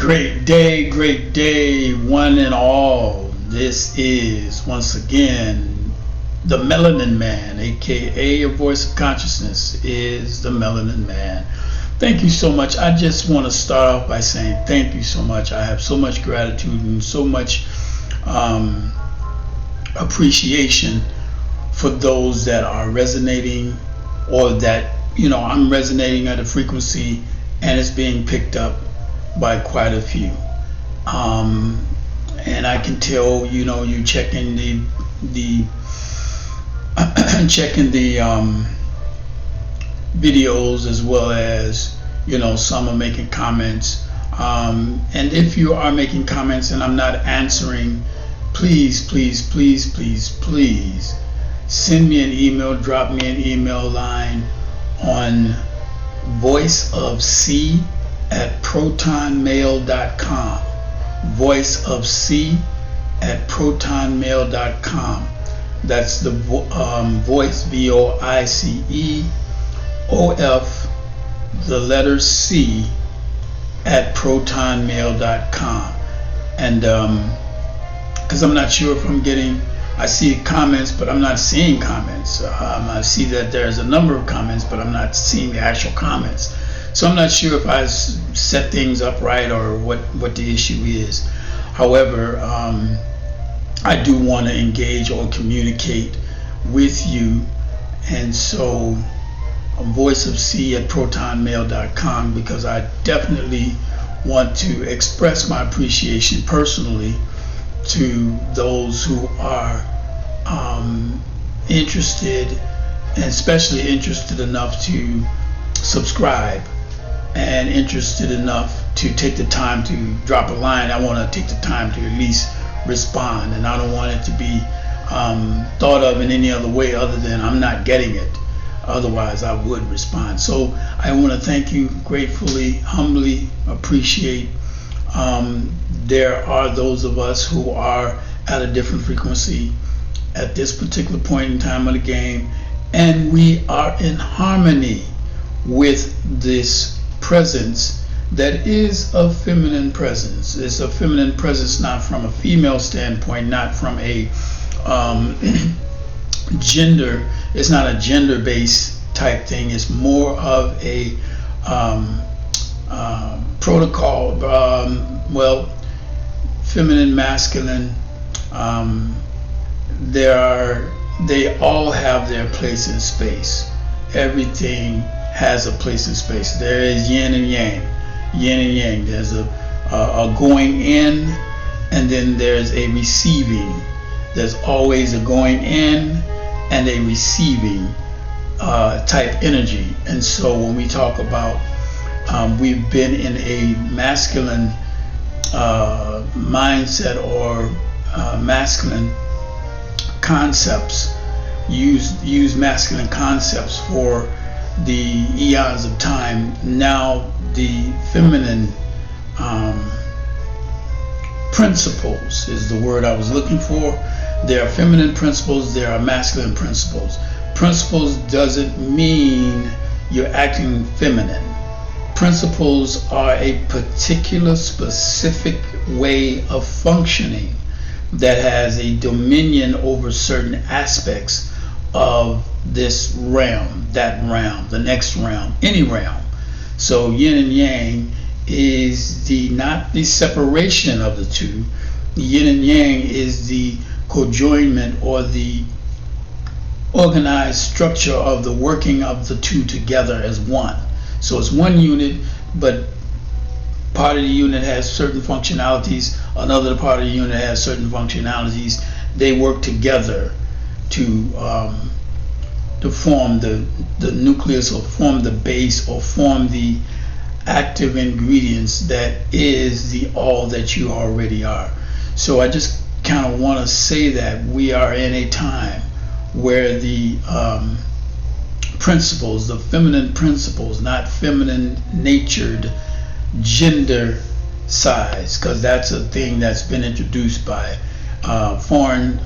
Great day, one and all. This is, once again, the Melanin Man, aka A Voice of Consciousness, is the Melanin Man. Thank you so much. I just want to start off by saying thank you so much. I have so much gratitude and so much appreciation for those that are resonating, or that, I'm resonating at a frequency and it's being picked up by quite a few. And I can tell, you checking the checking the videos, as well as, some are making comments. And if you are making comments and I'm not answering, please send me an email, drop me an email line on voiceofc@protonmail.com. voiceofc@protonmail.com. That's the voice, VOICEOF, the letter C, @protonmail.com. And because I'm not sure if I'm getting, I see comments, but I'm not seeing comments. I see that there's a number of comments, but I'm not seeing the actual comments. So I'm not sure if I set things up right or what the issue is. However, I do want to engage or communicate with you, and so voiceofc@protonmail.com, because I definitely want to express my appreciation personally to those who are interested, and especially interested enough to subscribe, and interested enough to take the time to drop a line. I want to take the time to at least respond, and I don't want it to be thought of in any other way other than I'm not getting it. Otherwise I would respond. So I want to thank you, gratefully, humbly appreciate. There are those of us who are at a different frequency at this particular point in time of the game, and we are in harmony with this presence that is a feminine presence. It's a feminine presence, not from a female standpoint, not from a gender. It's not a gender-based type thing. It's more of a protocol. Feminine, masculine. They all have their place in space. Everything has a place in space. There is yin and yang. Yin and yang. There's a going in, and then there's a receiving. There's always a going in and a receiving type energy. And so when we talk about we've been in a masculine mindset, or masculine concepts, use masculine concepts for the eons of time. Now the feminine principles is the word I was looking for. There are feminine principles, there are masculine principles. Principles doesn't mean you're acting feminine. Principles are a particular, specific way of functioning that has a dominion over certain aspects of this realm, that realm, the next realm, any realm. So yin and yang is not the separation of the two. Yin and yang is the conjoinment, or the organized structure of the working of the two together as one. So it's one unit, but part of the unit has certain functionalities, another part of the unit has certain functionalities. They work together to form the nucleus, or form the base, or form the active ingredients that is the all that you already are. So I just kind of want to say that we are in a time where the principles, the feminine principles, not feminine natured gender size, because that's a thing that's been introduced by foreign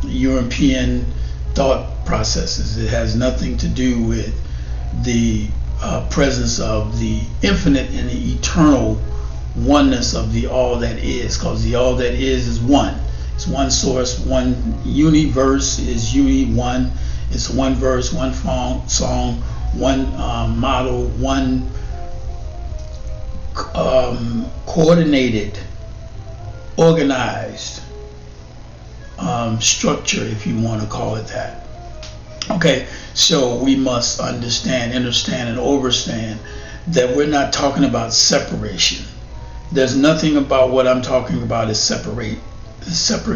European thought processes. It has nothing to do with the presence of the infinite and the eternal oneness of the all that is, because the all that is one. It's one source, one universe is one. It's one verse, one song, one model, one coordinated, organized structure, if you want to call it that. Okay, so we must understand, understand, and overstand that we're not talking about separation. There's nothing about what I'm talking about is separate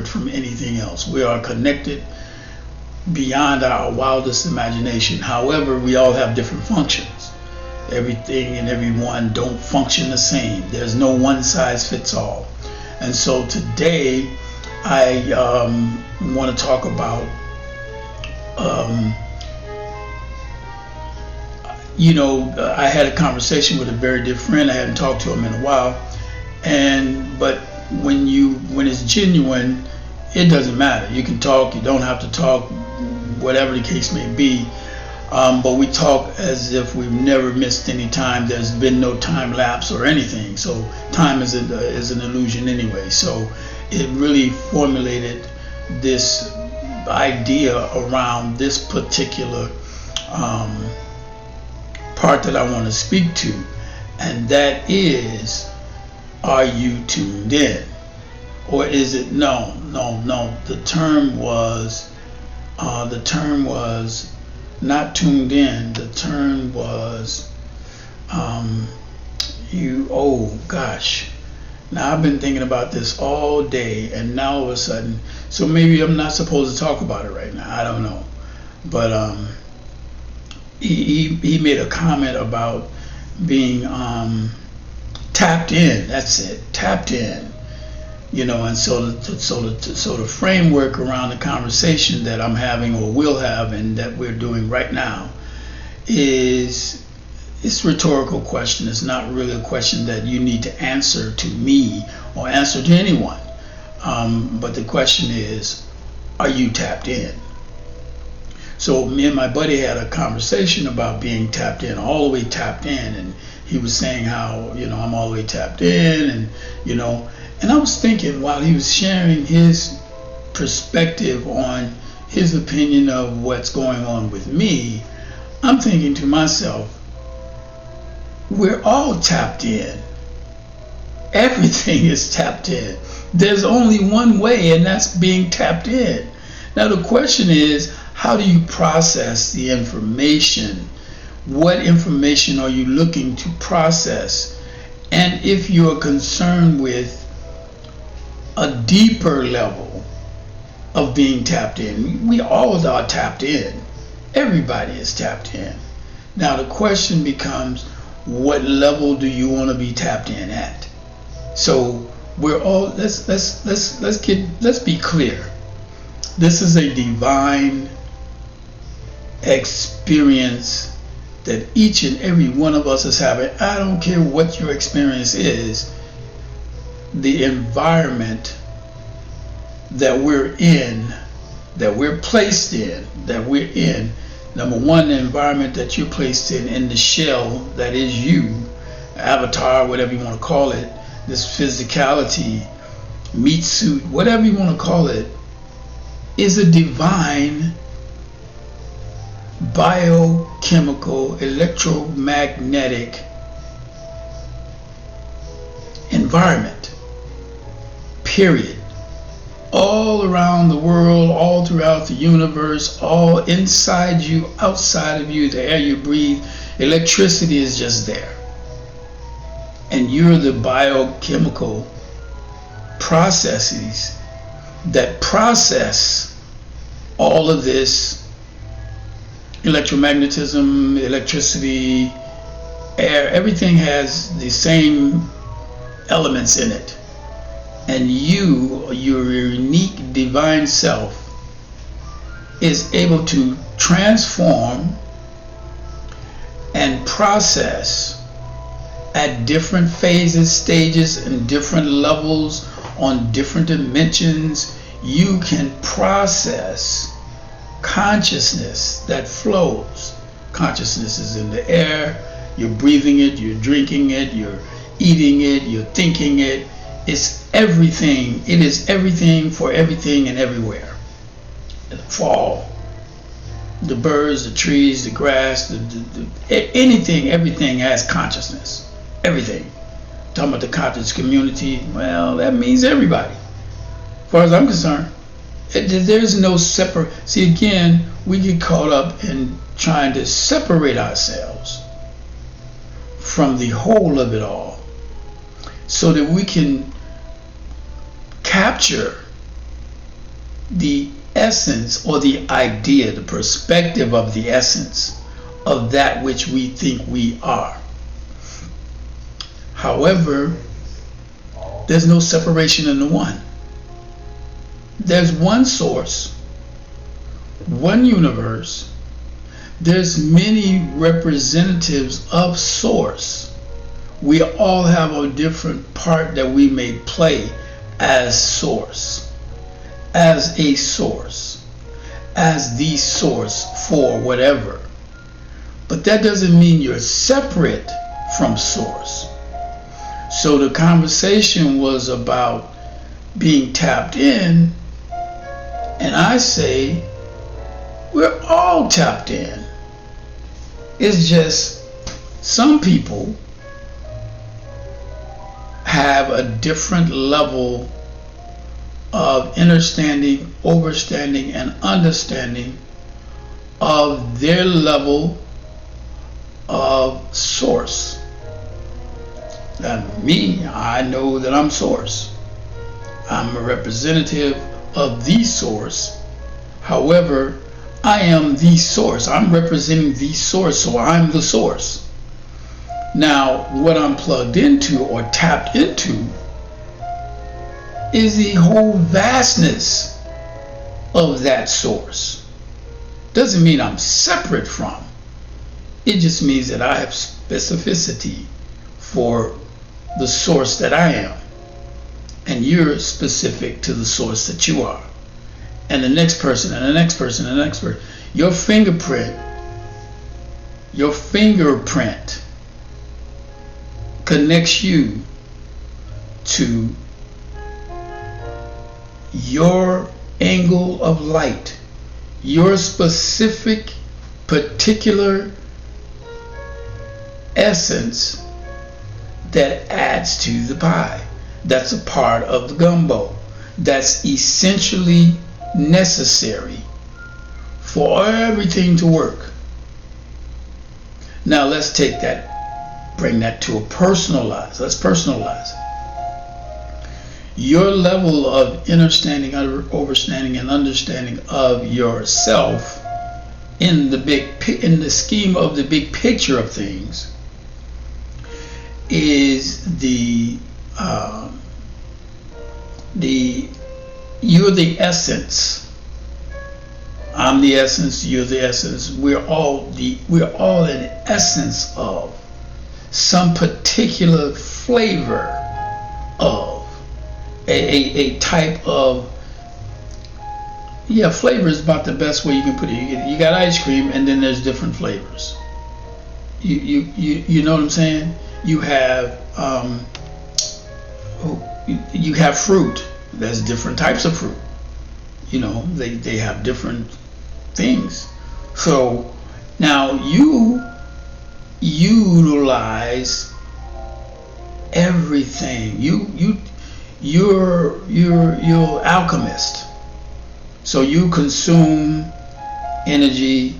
from anything else. We are connected beyond our wildest imagination. However, we all have different functions. Everything and everyone don't function the same. There's no one size fits all. And so today I want to talk about I had a conversation with a very dear friend. I hadn't talked to him in a while, but when it's genuine, it doesn't matter. You can talk, you don't have to talk, whatever the case may be. But we talk as if we've never missed any time. There's been no time lapse or anything. So time is an illusion anyway. So it really formulated this idea around this particular part that I want to speak to, and that is, are you tuned in? Or is it no. The term was not tuned in. The term was now I've been thinking about this all day, and now all of a sudden, so maybe I'm not supposed to talk about it right now, I don't know. But he made a comment about being tapped in. That's it, tapped in. And so the framework around the conversation that I'm having or will have and that we're doing right now is, it's a rhetorical question. It's not really a question that you need to answer to me or answer to anyone. But the question is, are you tapped in? So me and my buddy had a conversation about being tapped in, all the way tapped in, and he was saying how, I'm all the way tapped in, and I was thinking while he was sharing his perspective on his opinion of what's going on with me, I'm thinking to myself, we're all tapped in. Everything is tapped in. There's only one way, and that's being tapped in. Now the question is, how do you process the information? What information are you looking to process? And if you're concerned with a deeper level of being tapped in, we all are tapped in. Everybody is tapped in. Now the question becomes, what level do you want to be tapped in at? So we're all, let's be clear. This is a divine experience that each and every one of us is having. I don't care what your experience is. The environment that we're in, that we're placed in, number one, the environment that you're placed in the shell that is you, avatar, whatever you want to call it, this physicality, meat suit, whatever you want to call it, is a divine biochemical electromagnetic environment, period. All around the world, all throughout the universe, all inside you, outside of you, the air you breathe, electricity is just there. And you're the biochemical processes that process all of this electromagnetism, electricity, air, everything has the same elements in it. And your unique divine self is able to transform and process at different phases, stages, and different levels, on different dimensions. You can process consciousness that flows. Consciousness is in the air, you're breathing it, you're drinking it, you're eating it, you're thinking it. It's everything. It is everything for everything and everywhere. For all. The birds, the trees, the grass, anything, everything has consciousness. Everything. Talking about the conscious community, well, that means everybody. As far as I'm concerned, there's no separate. See, again, we get caught up in trying to separate ourselves from the whole of it all so that we can capture the essence or the idea, the perspective of the essence of that which we think we are. However, there's no separation in the one. There's one source, one universe. There's many representatives of source. We all have a different part that we may play as source, as a source, as the source for whatever. But that doesn't mean you're separate from source. So the conversation was about being tapped in, and I say we're all tapped in. It's just some people have a different level of understanding, overstanding, and understanding of their level of source. Now, me, I know that I'm source. I'm a representative of the source. However, I am the source. I'm representing the source, so I'm the source. Now, what I'm plugged into or tapped into is the whole vastness of that source. Doesn't mean I'm separate from. It just means that I have specificity for the source that I am. And you're specific to the source that you are. And the next person, and the next person, and the next person. Your fingerprint connects you to your angle of light, your specific, particular essence that adds to the pie. That's a part of the gumbo. That's essentially necessary for everything to work. Now let's take that, bring that to a personalized. Let's personalize it. Your level of understanding, overstanding, and understanding of yourself in the scheme of the big picture of things is you're the essence. I'm the essence, you're the essence. We're all an essence of some particular flavor of a type of, flavor is about the best way you can put it. You got ice cream and then there's different flavors. You know what I'm saying? You have you have fruit. There's different types of fruit. You know, they have different things. So now you utilize everything. You're alchemist. So you consume energy.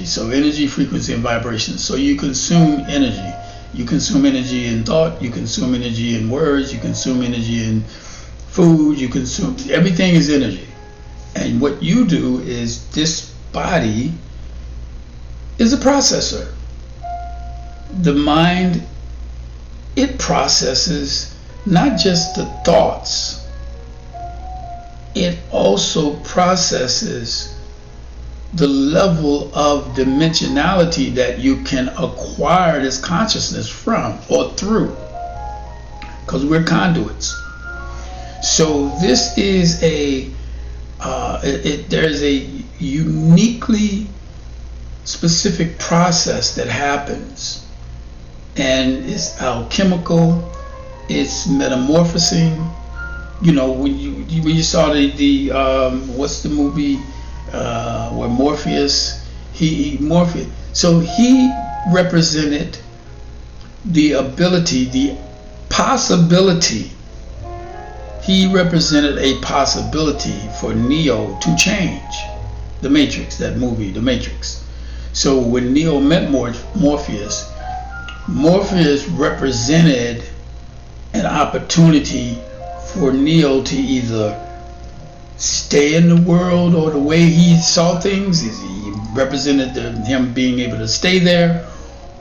So energy, frequency, and vibration. So you consume energy. You consume energy in thought, you consume energy in words, you consume energy in food, everything is energy. And what you do is, this body is a processor. The mind, it processes not just the thoughts, it also processes the level of dimensionality that you can acquire this consciousness from or through, because we're conduits. So this is there's a uniquely specific process that happens, and it's alchemical, it's metamorphosing. You know, when you saw the what's the movie where Morpheus, Morpheus, so he represented the ability, the possibility. He represented a possibility for Neo to change. The Matrix, that movie, The Matrix. So when Neo met Morpheus, Morpheus represented an opportunity for Neo to either stay in the world or the way he saw things. He represented him being able to stay there,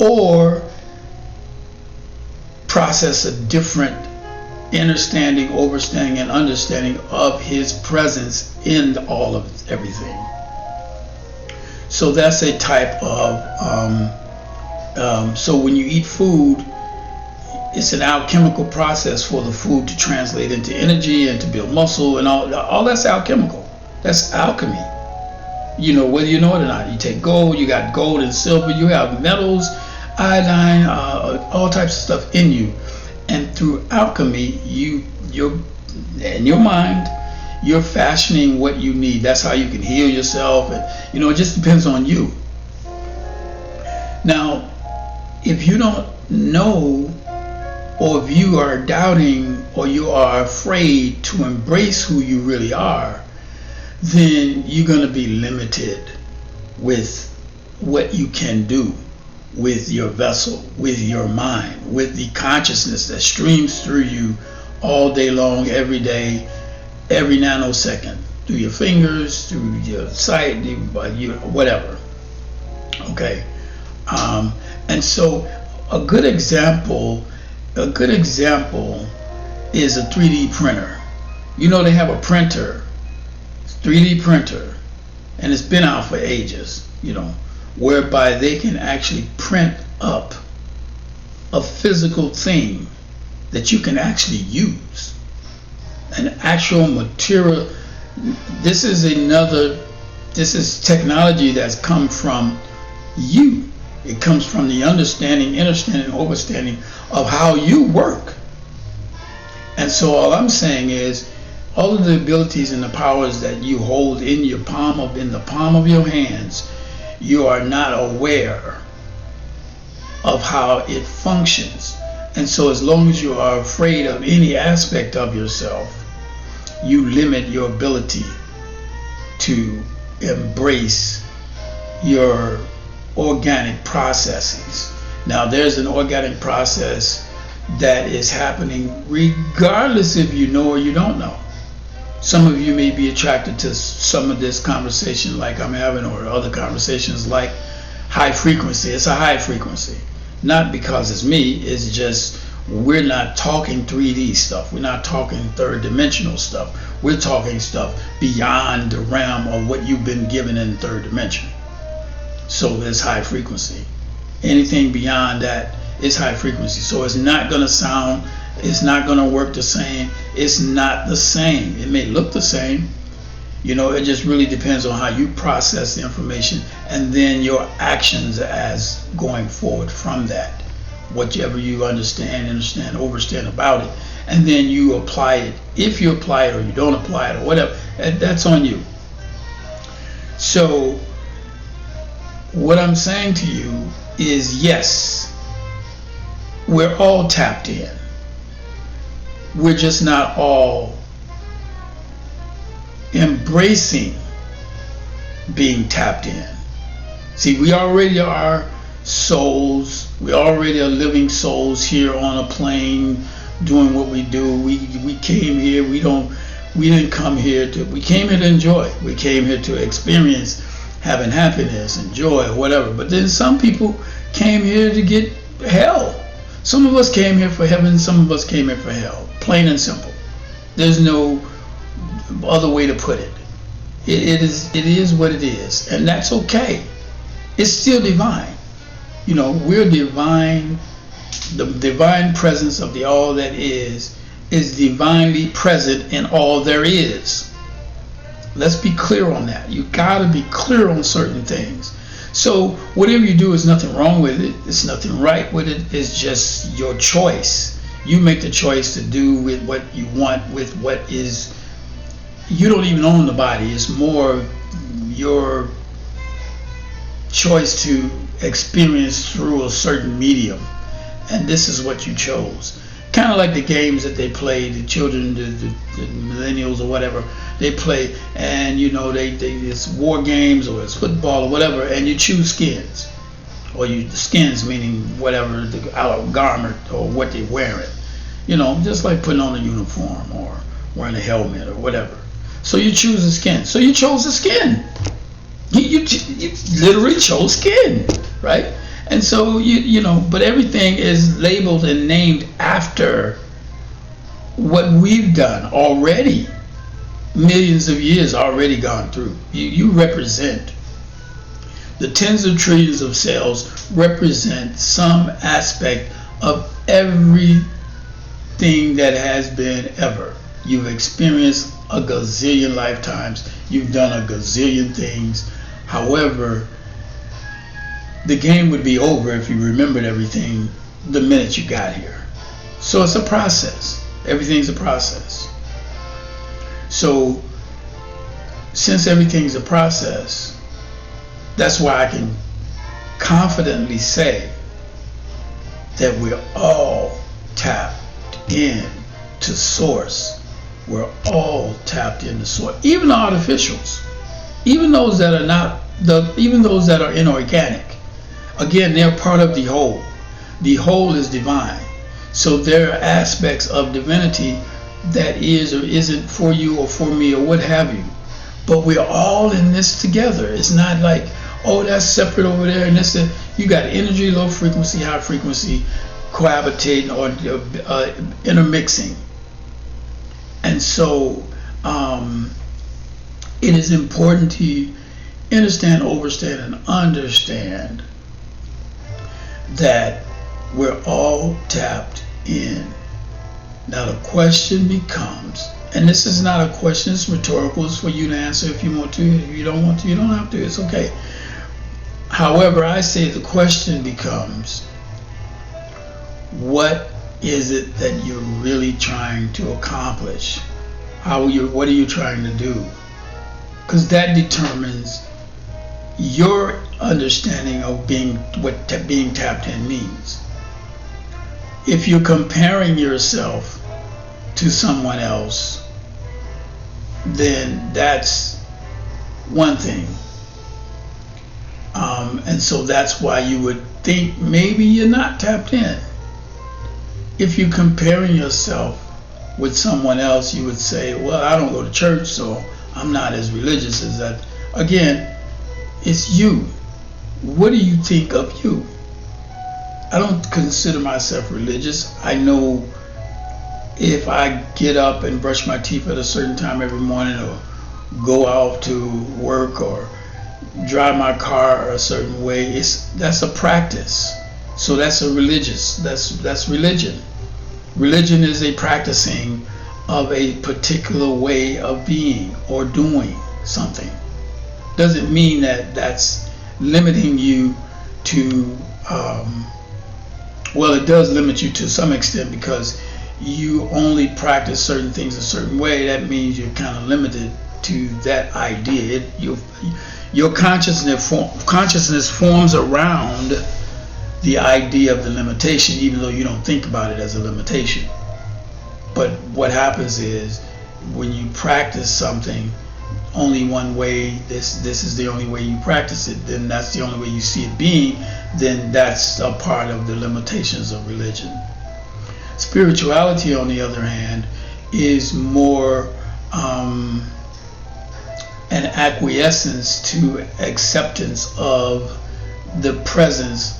or process a different understanding, overstanding, and understanding of his presence in all of everything. So that's a type of so when you eat food, it's an alchemical process for the food to translate into energy and to build muscle, and all that's alchemical. That's alchemy. You know, whether you know it or not. You take gold, you got gold and silver, you have metals, iodine, all types of stuff in you. And through alchemy, you're in your mind, you're fashioning what you need. That's how you can heal yourself. And, you know, it just depends on you. Now, if you don't know, or if you are doubting, or you are afraid to embrace who you really are, then you're going to be limited with what you can do with your vessel, with your mind, with the consciousness that streams through you all day long, every day, every nanosecond, through your fingers, through your sight, whatever. Okay. And so a good example is a 3D printer. You know, they have a printer, 3D printer, and it's been out for ages, you know, whereby they can actually print up a physical thing that you can actually use, an actual material. This is technology that's come from you. It comes from the understanding, overstanding of how you work. And so all I'm saying is, all of the abilities and the powers that you hold in the palm of your hands, you are not aware of how it functions. And so as long as you are afraid of any aspect of yourself, you limit your ability to embrace your organic processes. Now, there's an organic process that is happening regardless if you know or you don't know. Some of you may be attracted to some of this conversation like I'm having, or other conversations like high frequency. It's a high frequency. Not because it's me, it's just we're not talking 3D stuff. We're not talking third dimensional stuff. We're talking stuff beyond the realm of what you've been given in the third dimension. So it's high frequency. Anything beyond that is high frequency. So it's not going to sound, it's not going to work the same. It's not the same. It may look the same. You know, it just really depends on how you process the information, and then your actions as going forward from that. Whatever you understand, overstand about it, and then you apply it. If you apply it or you don't apply it or whatever, that's on you. So what I'm saying to you is, yes, we're all tapped in. We're just not all embracing being tapped in. See, we already are souls. We already are living souls here on a plane doing what we do. We came here. We didn't come here to, we came here to enjoy. We came here to experience having happiness and joy or whatever. But then some people came here to get hell. Some of us came here for heaven, some of us came here for hell. Plain and simple. There's no other way to put it. It is what it is, and that's okay. It's still divine. You know, we're divine. The divine presence of the all that is divinely present in all there is. Let's be clear on that. You gotta be clear on certain things. So whatever you do is nothing wrong with it. It's nothing right with it. It's just your choice. You make the choice to do with what you want with what is. You don't even own the body. It's more your choice to experience through a certain medium, and this is what you chose. Kind of like the games that they play, the children, the millennials or whatever, they play, and it's war games or it's football or whatever, and you choose skins, or the skins meaning whatever the outer garment or what they're wearing, just like putting on a uniform or wearing a helmet or whatever. So you choose a skin. So you chose a skin. You literally chose skin, right? And so but everything is labeled and named after what we've done already. Millions of years already gone through. You represent the tens of trillions of cells represent some aspect of everything that has been ever. You've experienced a gazillion lifetimes. You've done a gazillion things. However, the game would be over if you remembered everything the minute you got here. So it's a process. Everything's a process. So since everything's a process, that's why I can confidently say that we're all tapped in to source. We're all tapped into source. Even the artificials, even those that are not even those that are inorganic. Again, they're part of the whole. The whole is divine. So there are aspects of divinity that is or isn't for you or for me or what have you. But we're all in this together. It's not like, oh, that's separate over there and this. You got energy, low frequency, high frequency, cohabitating or intermixing. And so it is important to understand, overstand, and understand that we're all tapped in. Now the question becomes, and this is not a question, it's rhetorical, it's for you to answer if you want to. If you don't want to, you don't have to, it's okay. However, I say the question becomes, what is it that you're really trying to accomplish? What are you trying to do? Because that determines your understanding of what being tapped in means. If you're comparing yourself to someone else, then that's one thing. And so that's why you would think maybe you're not tapped in. If you're comparing yourself with someone else, you would say, well, I don't go to church, so I'm not as religious as that. Again, it's you. What do you think of you? I don't consider myself religious. I know if I get up and brush my teeth at a certain time every morning, or go out to work, or drive my car a certain way, that's a practice. So that's that's religion. Religion is a practicing of a particular way of being or doing something. Doesn't mean that that's limiting you to, well, it does limit you to some extent, because you only practice certain things a certain way. That means you're kind of limited to that idea. Your consciousness forms around the idea of the limitation, even though you don't think about it as a limitation. But what happens is, when you practice something only one way, this is the only way you practice it, then that's the only way you see it being, then that's a part of the limitations of religion. Spirituality, on the other hand, is more an acquiescence to acceptance of the presence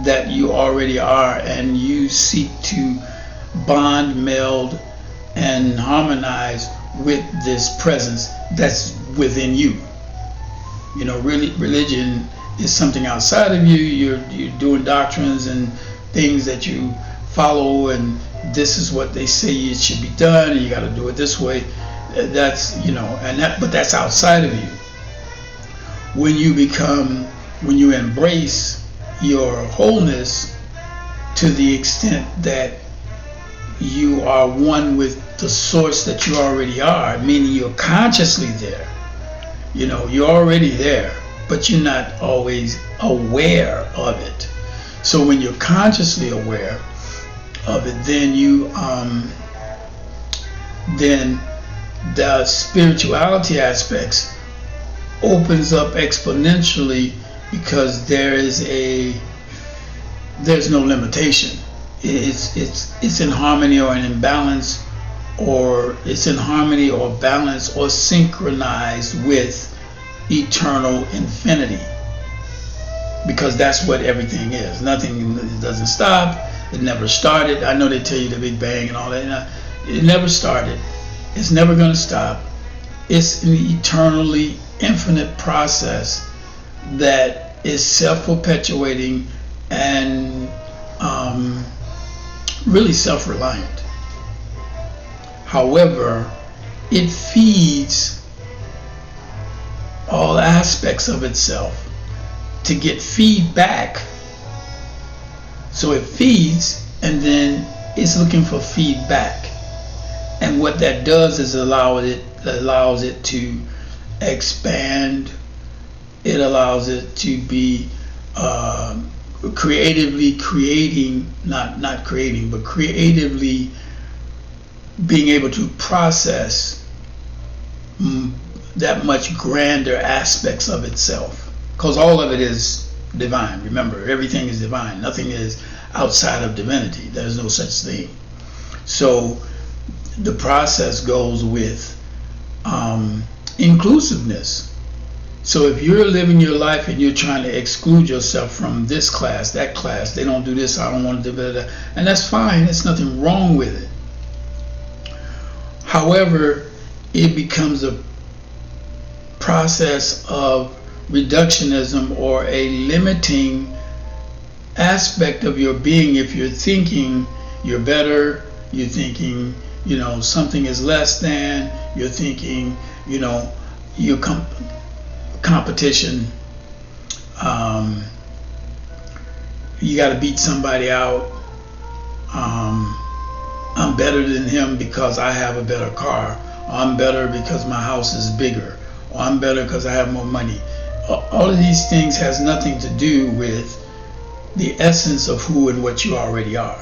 that you already are, and you seek to bond, meld, and harmonize with this presence that's within you. Really, religion is something outside of you. You're doing doctrines and things that you follow, and this is what they say it should be done, and you got to do it this way. That's but that's outside of you. When you become when you embrace your wholeness to the extent that you are one with the source that you already are, meaning you're consciously there. You're already there, but you're not always aware of it. So when you're consciously aware of it, then the spirituality aspects opens up exponentially, because there's no limitation. It's in harmony or in balance, or it's in harmony or balance or synchronized with eternal infinity, because that's what everything is. Nothing doesn't stop. It never started. I know they tell you the Big Bang and all that. It never started. It's never going to stop. It's an eternally infinite process that is self-perpetuating and really self-reliant. However, it feeds all aspects of itself to get feedback. So it feeds, and then it's looking for feedback. And what that does is allows it to expand. It allows it to be creatively creating, not creating, but creatively being able to process that much grander aspects of itself, because all of it is divine. Remember, everything is divine. Nothing is outside of divinity. There's no such thing. So the process goes with inclusiveness. So if you're living your life and you're trying to exclude yourself from this class, that class, they don't do this, I don't want to do that, and that's fine. There's nothing wrong with it. However, it becomes a process of reductionism or a limiting aspect of your being. If you're thinking you're better, you're thinking, something is less than, you're thinking, you're competition, you got to beat somebody out. I'm better than him because I have a better car, or I'm better because my house is bigger, or I'm better because I have more money. All of these things has nothing to do with the essence of who and what you already are.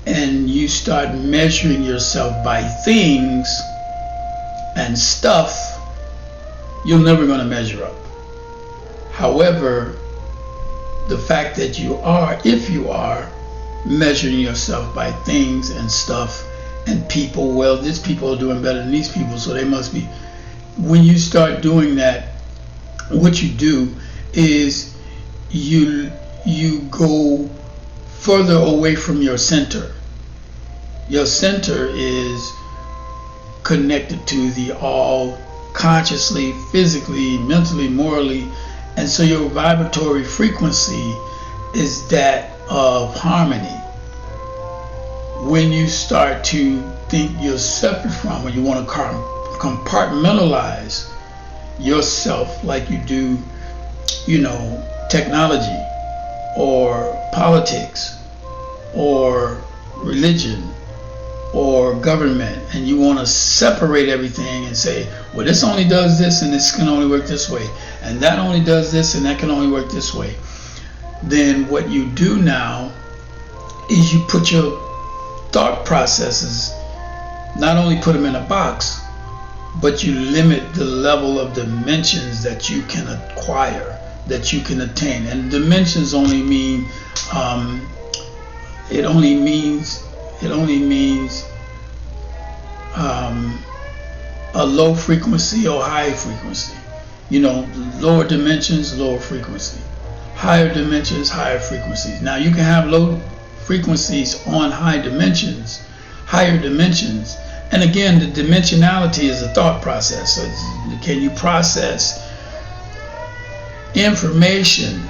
And you start measuring yourself by things and stuff, you're never going to measure up. However, the fact that you are, if you are measuring yourself by things and stuff and people, well, these people are doing better than these people, so they must be. When you start doing that, what you do is you go further away from your center. Your center is connected to the all, consciously, physically, mentally, morally, and so your vibratory frequency is that of harmony. When you start to think you're separate from, or you want to compartmentalize yourself like you do, technology or politics or religion or government, and you want to separate everything and say, well, this only does this and this can only work this way, and that only does this and that can only work this way, then what you do now is you put your thought processes, not only put them in a box, but you limit the level of dimensions that you can acquire, that you can attain. And dimensions only mean it only means a low frequency or high frequency. Lower dimensions, lower frequency. Higher dimensions, higher frequencies. Now you can have low frequencies on higher dimensions. And again, the dimensionality is a thought process. So can you process information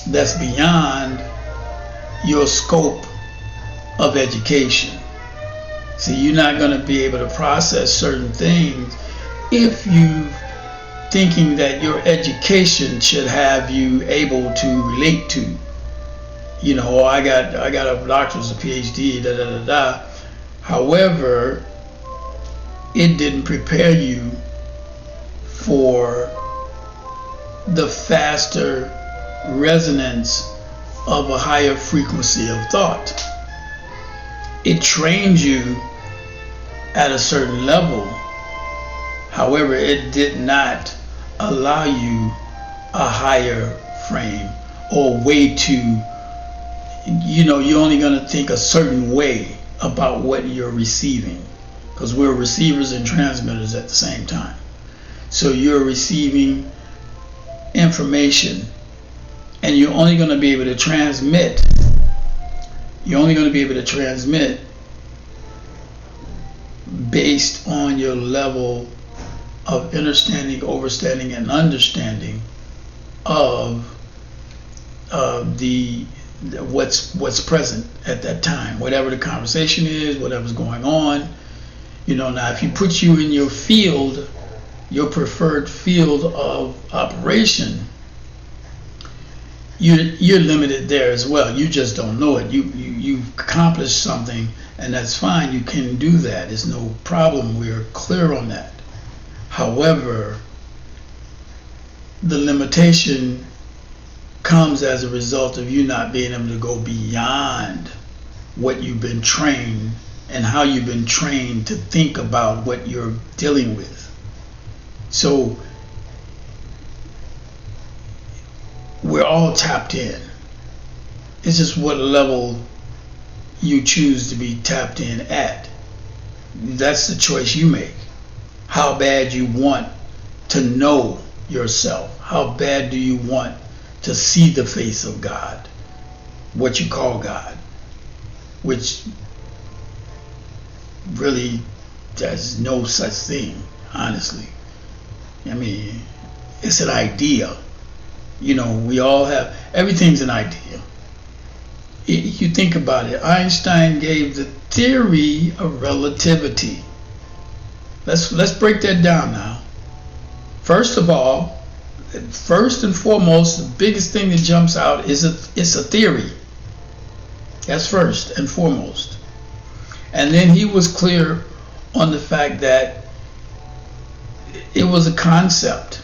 that's beyond your scope of education? See, you're not going to be able to process certain things if you've thinking that your education should have you able to relate to. Oh, I got a doctor's, a PhD, da da da da. However, it didn't prepare you for the faster resonance of a higher frequency of thought. It trained you at a certain level. However, it did not allow you a higher frame or way to, you're only going to think a certain way about what you're receiving, because we're receivers and transmitters at the same time. So you're receiving information, and you're only going to be able to transmit. Based on your level of understanding, overstanding, and understanding of what's present at that time, whatever the conversation is, whatever's going on. Now if you put you in your field, your preferred field of operation, you're limited there as well. You just don't know it. You've accomplished something, and that's fine. You can do that. It's no problem. We're clear on that. However, the limitation comes as a result of you not being able to go beyond what you've been trained and how you've been trained to think about what you're dealing with. So we're all tapped in. It's just what level you choose to be tapped in at. That's the choice you make. How bad you want to know yourself. How bad do you want to see the face of God, what you call God, which really there's no such thing, honestly. I mean, it's an idea. We all have, everything's an idea. You think about it, Einstein gave the theory of relativity. Let's break that down now. First of all, first and foremost, the biggest thing that jumps out is it's a theory. That's first and foremost. And then he was clear on the fact that it was a concept.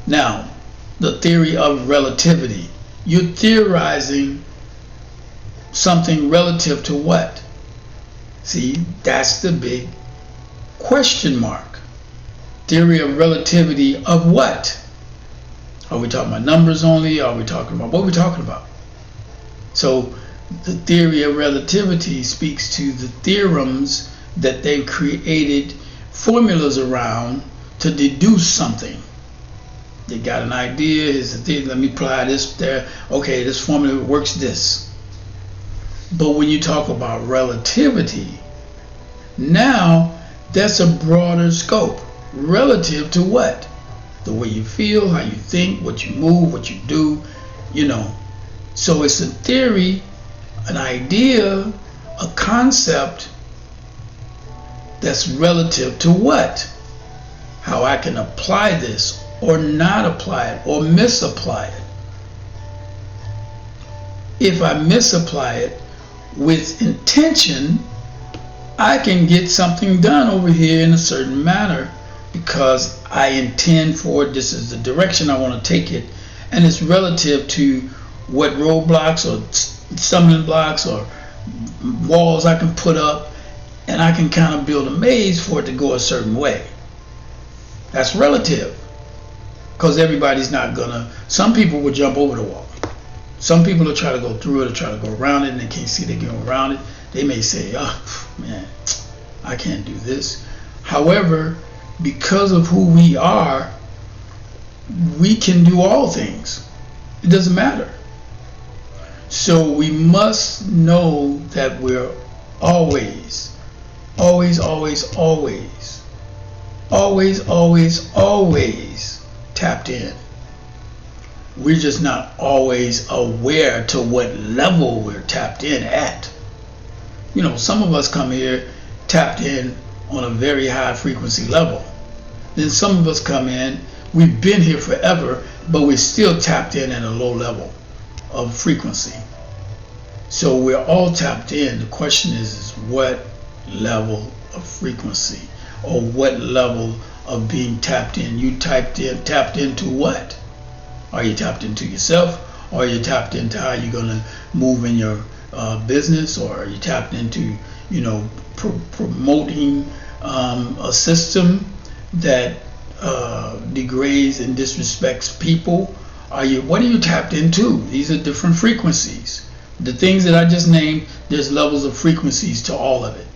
Now, the theory of relativity. You're theorizing something relative to what? See, that's the big question mark. Theory of relativity of what? Are we talking about numbers only? Are we talking about, what are we talking about? So the theory of relativity speaks to the theorems that they've created formulas around to deduce something. They got an idea, here's the theory, let me apply this there. Okay, this formula works this. But when you talk about relativity, now that's a broader scope. Relative to what? The way you feel, how you think, what you move, what you do, So it's a theory, an idea, a concept that's relative to what? How I can apply this or not apply it or misapply it. If I misapply it with intention, I can get something done over here in a certain manner because I intend for it. This is the direction I want to take it, and it's relative to what roadblocks or stumbling blocks or walls I can put up, and I can kind of build a maze for it to go a certain way. That's relative, because everybody's not gonna. Some people will jump over the wall. Some people will try to go through it or try to go around it, and they can't see they go around it. They may say, oh man, I can't do this. However, because of who we are, we can do all things. It doesn't matter. So we must know that we're always tapped in. We're just not always aware to what level we're tapped in at. Some of us come here tapped in on a very high frequency level. Then some of us come in, we've been here forever, but we're still tapped in at a low level of frequency. So we're all tapped in. The question is what level of frequency, or what level of being tapped in? You tapped into what? Are you tapped into yourself? Or are you tapped into how you're going to move in your business? Or are you tapped into, promoting a system that degrades and disrespects people? What are you tapped into? These are different frequencies. The things that I just named, there's levels of frequencies to all of it.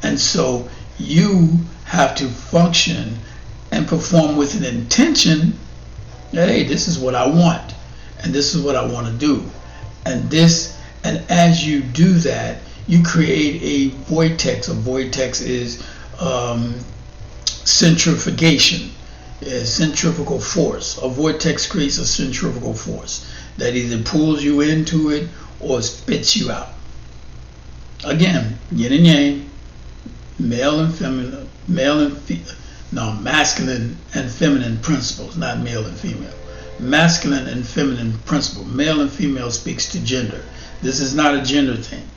And so you have to function and perform with an intention that, hey, this is what I want, and this is what I want to do. And as you do that, you create a vortex. A vortex is centrifugation, centrifugal force. A vortex creates a centrifugal force that either pulls you into it or spits you out. Again, yin and yang, masculine and feminine principles, not male and female. Masculine and feminine principle. Male and female speaks to gender. This is not a gender thing.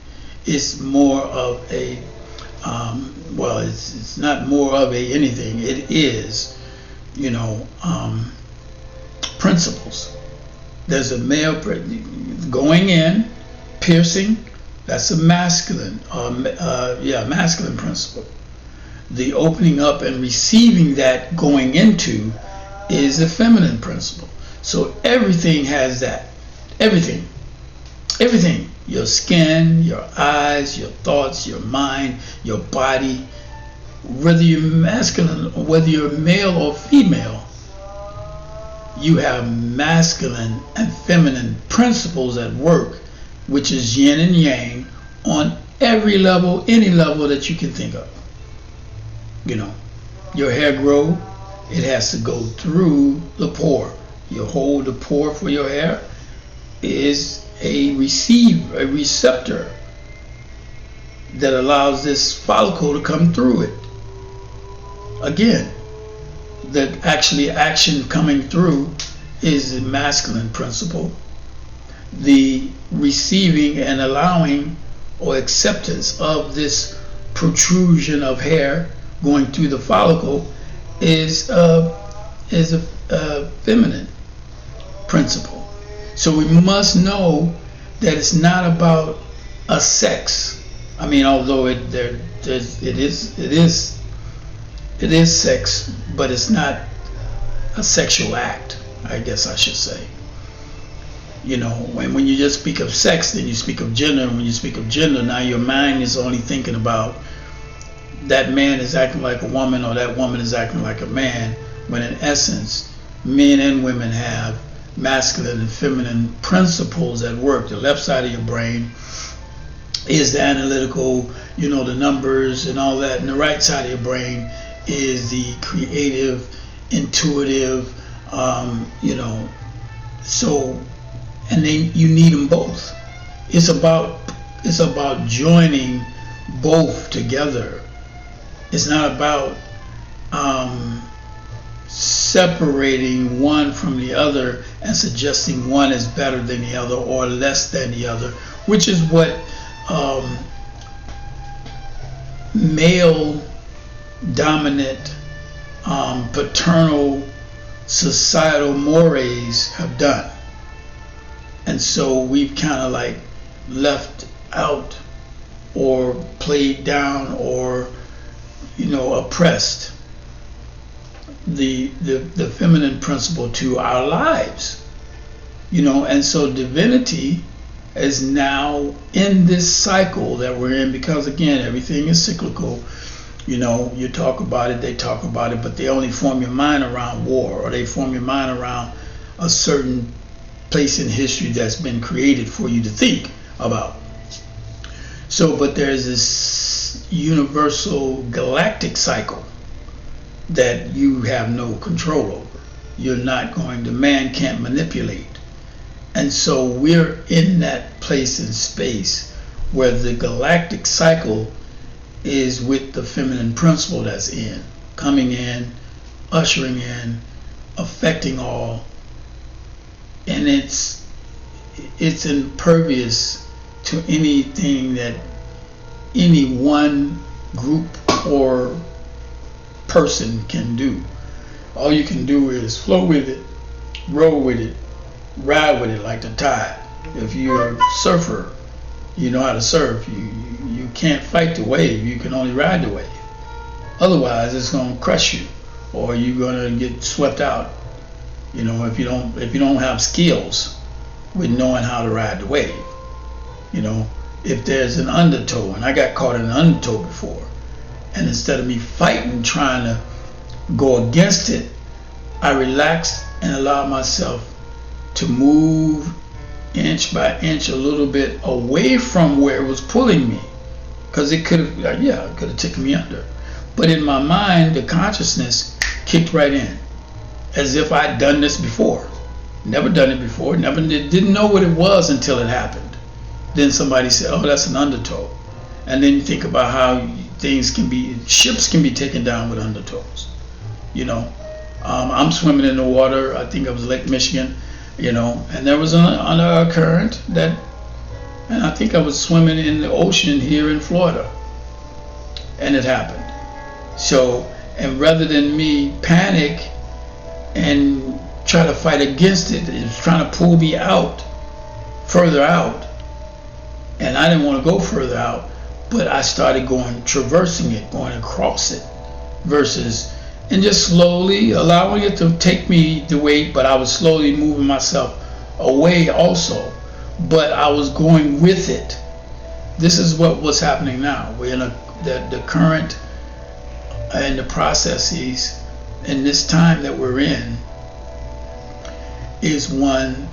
It's more of a, it's not more of a anything. It is, principles. There's a male going in, piercing. That's a masculine, masculine principle. The opening up and receiving that going into is a feminine principle. So everything has that. Everything. Your skin, your eyes, your thoughts, your mind, your body. Whether you're masculine or whether you're male or female, you have masculine and feminine principles at work, which is yin and yang on every level, any level that you can think of. Your hair grow, it has to go through the pore. You hold the pore for your hair is a receptor that allows this follicle to come through it. Again, that action coming through is the masculine principle. The receiving and allowing or acceptance of this protrusion of hair going through the follicle is a feminine principle. So we must know that it's not about a sex. I mean, although it is sex, but it's not a sexual act, I guess I should say. When you just speak of sex, then you speak of gender, and when you speak of gender, now your mind is only thinking about that man is acting like a woman or that woman is acting like a man, when in essence, men and women have masculine and feminine principles at work. The left side of your brain is the analytical, the numbers and all that, and the right side of your brain is the creative, intuitive, so, and then you need them both. It's about joining both together. It's not about separating one from the other and suggesting one is better than the other or less than the other, which is what male dominant paternal societal mores have done. And so we've kind of like left out or played down or oppressed the feminine principle to our lives, and so divinity is now in this cycle that we're in, because again, everything is cyclical. You talk about it, they talk about it, but they only form your mind around war, or they form your mind around a certain place in history that's been created for you to think about. So, but there's this universal galactic cycle that you have no control over. Man can't manipulate. And so we're in that place in space where the galactic cycle is with the feminine principle that's coming in, ushering in, affecting all, and it's impervious to anything that any one group or person can do. All you can do is flow with it, roll with it, ride with it like the tide. If you're a surfer, you know how to surf. You can't fight the wave. You can only ride the wave. Otherwise, it's going to crush you, or you're going to get swept out. You know, if you don't have skills with knowing how to ride the wave. You know, if there's an undertow, and I got caught in an undertow before, and instead of me fighting, trying to go against it, I relaxed and allowed myself to move inch by inch a little bit away from where it was pulling me, because it could have taken me under. But in my mind, the consciousness kicked right in, as if I'd done this before. Never done it before, didn't know what it was until it happened. Then somebody said, oh, that's an undertow. And then you think about how ships can be taken down with undertows. You know, I'm swimming in the water, I think it was Lake Michigan, you know, and there was an undercurrent and I think I was swimming in the ocean here in Florida, and it happened. So, and rather than me panic and try to fight against it, it was trying to pull me out, further out, and I didn't want to go further out, but I started traversing it, going across it, and just slowly allowing it to take me the weight, but I was slowly moving myself away also, but I was going with it. This is what's happening now. We're in the current and the processes in this time that we're in is one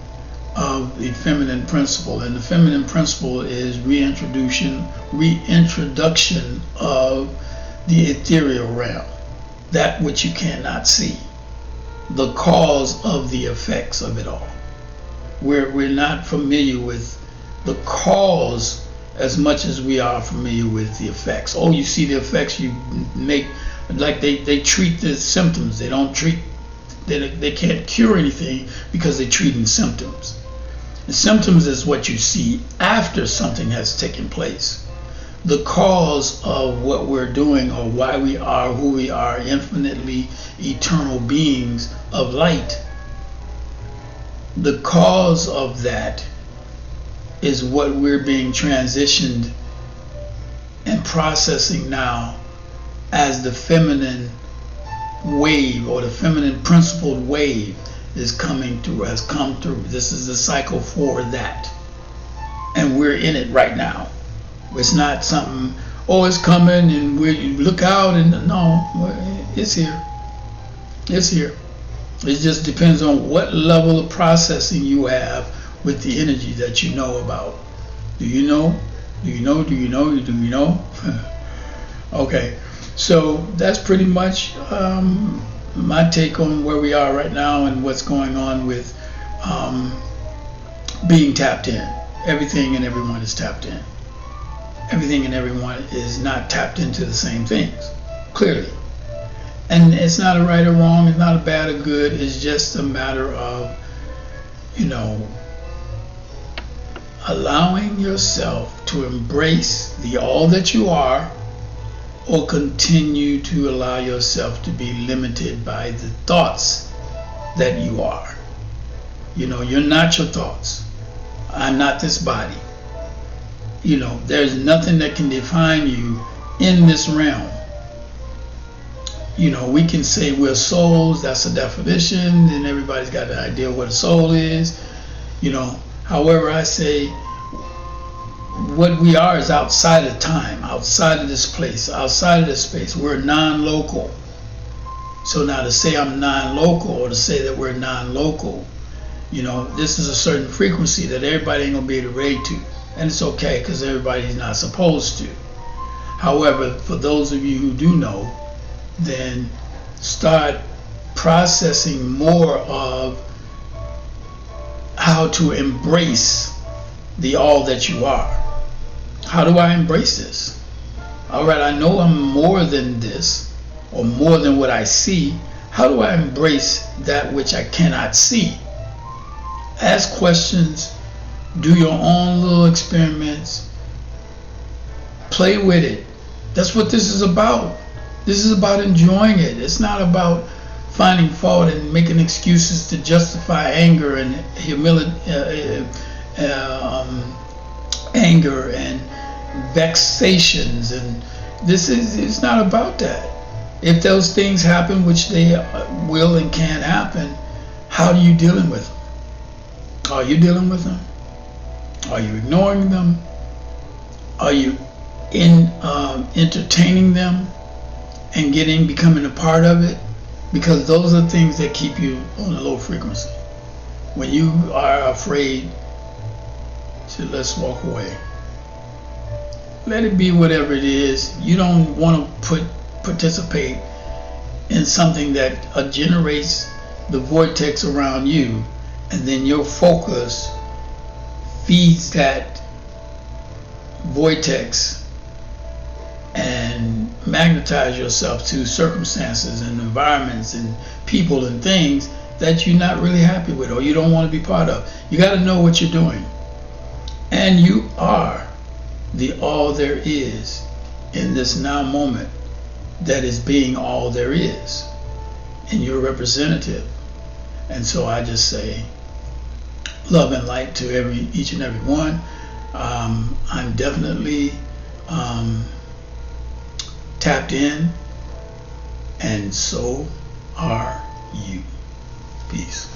of the feminine principle, and the feminine principle is reintroduction of the ethereal realm, that which you cannot see, the cause of the effects of it all. We're not familiar with the cause as much as we are familiar with the effects. Oh, you see the effects, you make, like they treat the symptoms. They don't treat, they can't cure anything because they treat in symptoms. The symptoms is what you see after something has taken place. The cause of what we're doing, or why we are who we are, infinitely eternal beings of light. The cause of that is what we're being transitioned and processing now as the feminine wave, or the feminine principled wave is coming through, has come through. This is the cycle for that. And we're in it right now. It's not something, oh, it's coming and we look out, and no, it's here. It's here. It just depends on what level of processing you have with the energy that you know about. Do you know? Do you know? Do you know? Do you know? Okay, so that's pretty much my take on where we are right now and what's going on with being tapped in. Everything and everyone is tapped in. Everything and everyone is not tapped into the same things, clearly. And it's not a right or wrong, it's not a bad or good, it's just a matter of, allowing yourself to embrace the all that you are, or continue to allow yourself to be limited by the thoughts that you are. You're not your thoughts. I'm not this body. There's nothing that can define you in this realm. We can say we're souls, that's a definition, and everybody's got an idea what a soul is. However, I say what we are is outside of time, outside of this place, outside of this space. We're non-local. So now to say I'm non-local, or to say that we're non-local, this is a certain frequency that everybody ain't gonna be able to relate to. And it's okay, because everybody's not supposed to. However, for those of you who do know, then start processing more of how to embrace the all that you are. How do I embrace this? All right, I know I'm more than this, or more than what I see. How do I embrace that which I cannot see? Ask questions, do your own little experiments, play with it. That's what this is about. This is about enjoying it. It's not about finding fault and making excuses to justify anger and anger and vexations. And it's not about that. If those things happen, which they will and can happen, how are you dealing with them? Are you dealing with them? Are you ignoring them? Are you entertaining them and becoming a part of it? Because those are things that keep you on a low frequency. When you are afraid to let's walk away, let it be whatever it is. You don't want to participate in something that generates the vortex around you, and then your focus feeds that vortex and magnetize yourself to circumstances and environments and people and things that you're not really happy with or you don't want to be part of. You got to know what you're doing. And you are the all there is in this now moment that is being all there is. And you're a representative. And so I just say love and light to each and every one. I'm definitely tapped in, and so are you. Peace.